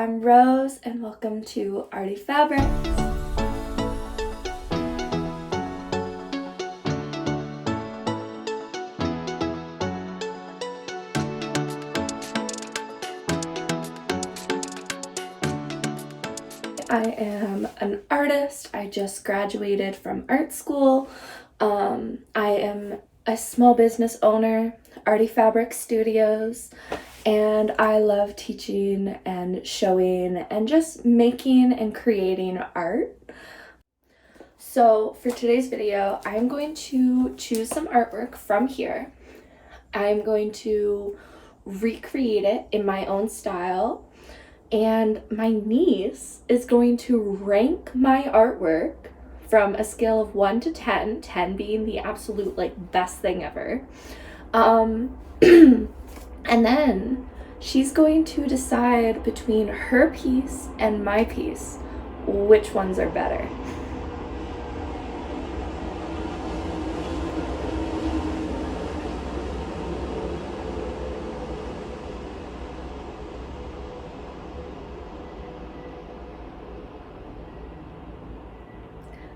I'm Rose and welcome to Arty Fabrics. I am an artist. I just graduated from art school. I am a small business owner, Arty Fabrics Studios, and I love teaching and showing and just making and creating art. So for today's video, I'm going to choose some artwork from here. I'm going to recreate it in my own style, and my niece is going to rank my artwork from a scale of 1 to 10, 10 being the absolute best thing ever. And then she's going to decide between her piece and my piece which ones are better.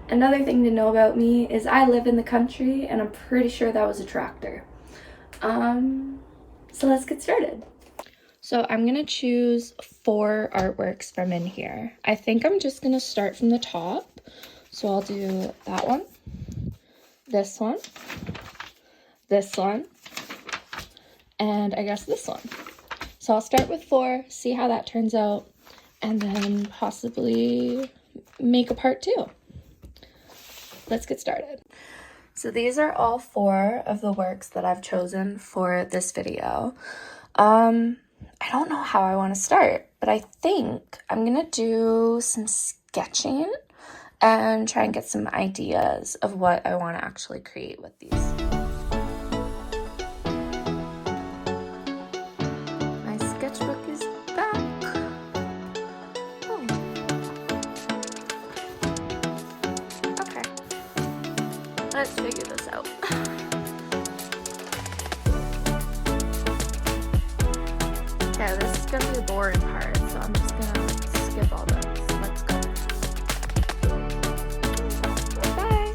Another thing to know about me is I live in the country, and I'm pretty sure that was a tractor. So let's get started. So I'm gonna choose 4 artworks from in here. I think I'm just gonna start from the top. So I'll do that one, this one, and I guess this one. So I'll start with 4, see how that turns out, and then possibly make a part 2. Let's get started. So these are all 4 of the works that I've chosen for this video. I don't know how I want to start, but I think I'm gonna do some sketching and try and get some ideas of what I want to actually create with these. My sketchbook is back. Oh. Okay. Let's figure this out. Yeah, this is gonna be the boring part, so I'm just gonna skip all this. Let's go. Bye.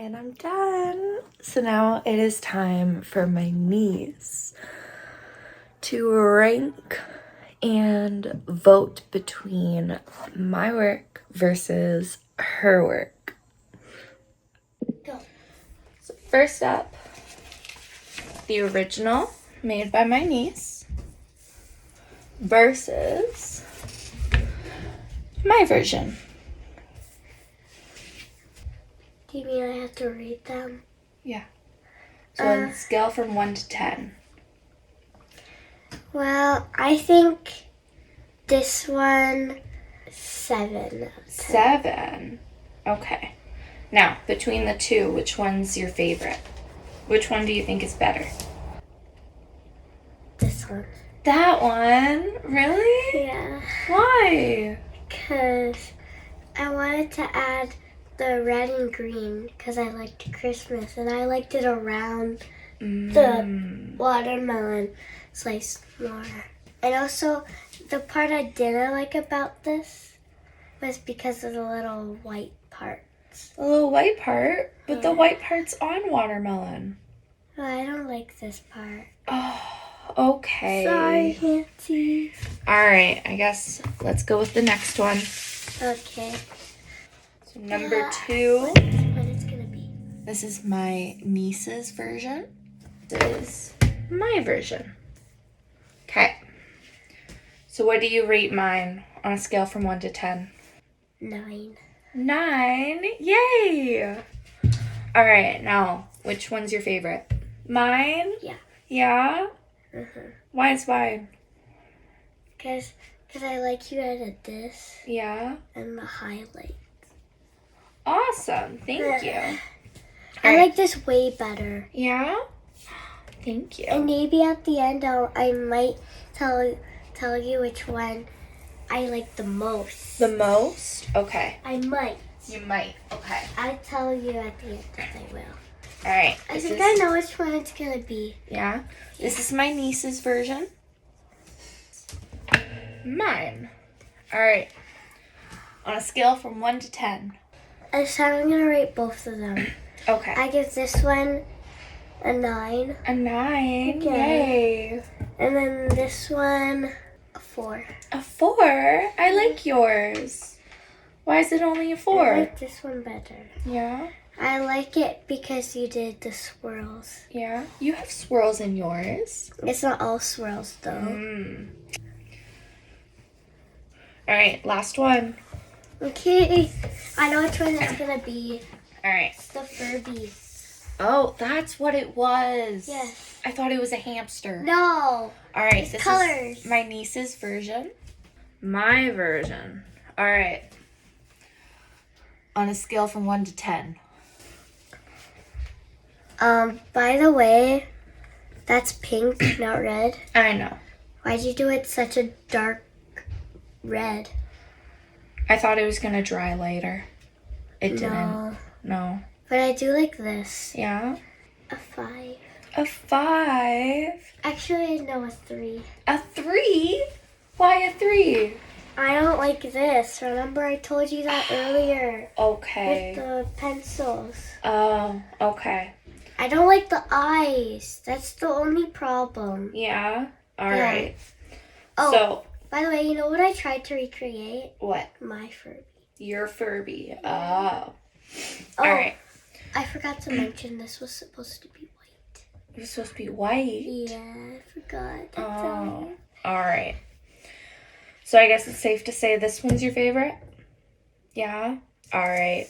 And I'm done. So now it is time for my niece to rank and vote between my work versus her work. Go. So first up, the original made by my niece versus my version. Do you mean I have to rate them? Yeah. So on a scale from 1 to 10. Well, I think this one 7. 7. Okay. Now, between the two, which one's your favorite? Which one do you think is better? This one. That one? Really? Yeah. Why? Because I wanted to add the red and green because I liked Christmas and I liked it around the watermelon slice more. And also, the part I didn't like about this was because of the little white parts. The little white part? But the Yeah. white part's on watermelon. Well, I don't like this part. Oh, okay. Sorry, Nancy. Alright, I guess let's go with the next one. Okay. So number 2. What it's gonna be? This is my niece's version. This is my version. Okay. So what do you rate mine on a scale from 1 to 10? 9. 9? Yay! Alright, now, which one's your favorite? Mine? Yeah. Yeah? Why is mine? Because I like you added this Yeah? and the highlight. Awesome. Thank you. I like this way better. Yeah? Thank you. And maybe at the end I might tell you which one I like the most. The most? Okay. I might. You might. Okay. I'll tell you at the end that I will. Alright. I think I know which one it's gonna be. Yeah? This is my niece's version. Mine. Alright. On a scale from 1 to 10. This time I'm gonna rate both of them. Okay. I give this one a 9. A 9. Okay. Yay. And then this one a 4. A 4? I like yours. Why is it only a 4? I like this one better. Yeah? I like it because you did the swirls. Yeah? You have swirls in yours. It's not all swirls though. Alright, last one. Okay, I know which one it's gonna be. Alright. It's the Furby. Oh, that's what it was. Yes. I thought it was a hamster. No. Alright, It's this colors. is my niece's version. My version. Alright. On a scale from 1 to 10. By the way, that's pink, not red. I know. Why'd you do it such a dark red? I thought it was going to dry later. It didn't. No. No. But I do like this. Yeah? A 5. A 5? Actually, no, a 3. A 3? Why a 3? I don't like this. Remember I told you that earlier. Okay. With the pencils. Oh, okay. I don't like the eyes. That's the only problem. Yeah? Alright. Oh, So, by the way, you know what I tried to recreate? what? My Furby. Your Furby. Oh. Oh, Alright. I forgot to mention this was supposed to be white. It was supposed to be white. Yeah, I forgot. to tell Oh. you. Alright. So I guess it's safe to say this one's your favorite? Yeah? Alright.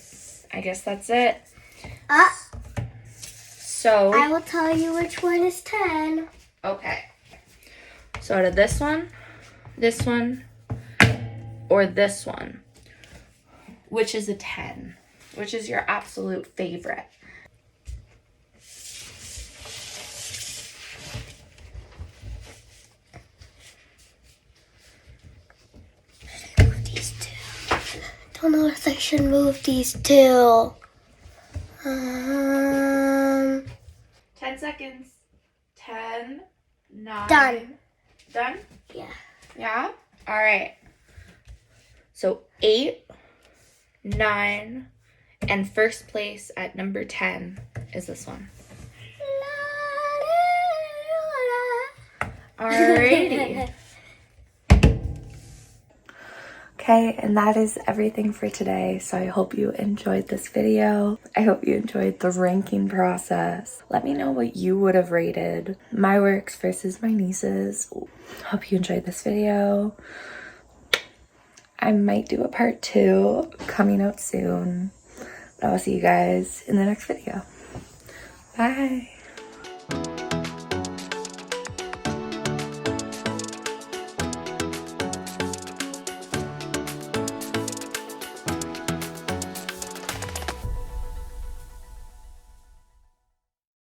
I guess that's it. So, I will tell you which one is 10. okay. So out of this one, or this one, which is a 10? Which is your absolute favorite? Move these two. Don't know if I should move these two. 10 seconds. 10, 9. Done. Done? Yeah. Yeah? All right. So 8, 9, And first place at number 10 is this one. Alrighty. Okay, and that is everything for today. So I hope you enjoyed this video. I hope you enjoyed the ranking process. Let me know what you would have rated my works versus my niece's. Hope you enjoyed this video. I might do a part 2 coming out soon. I will see you guys in the next video. Bye.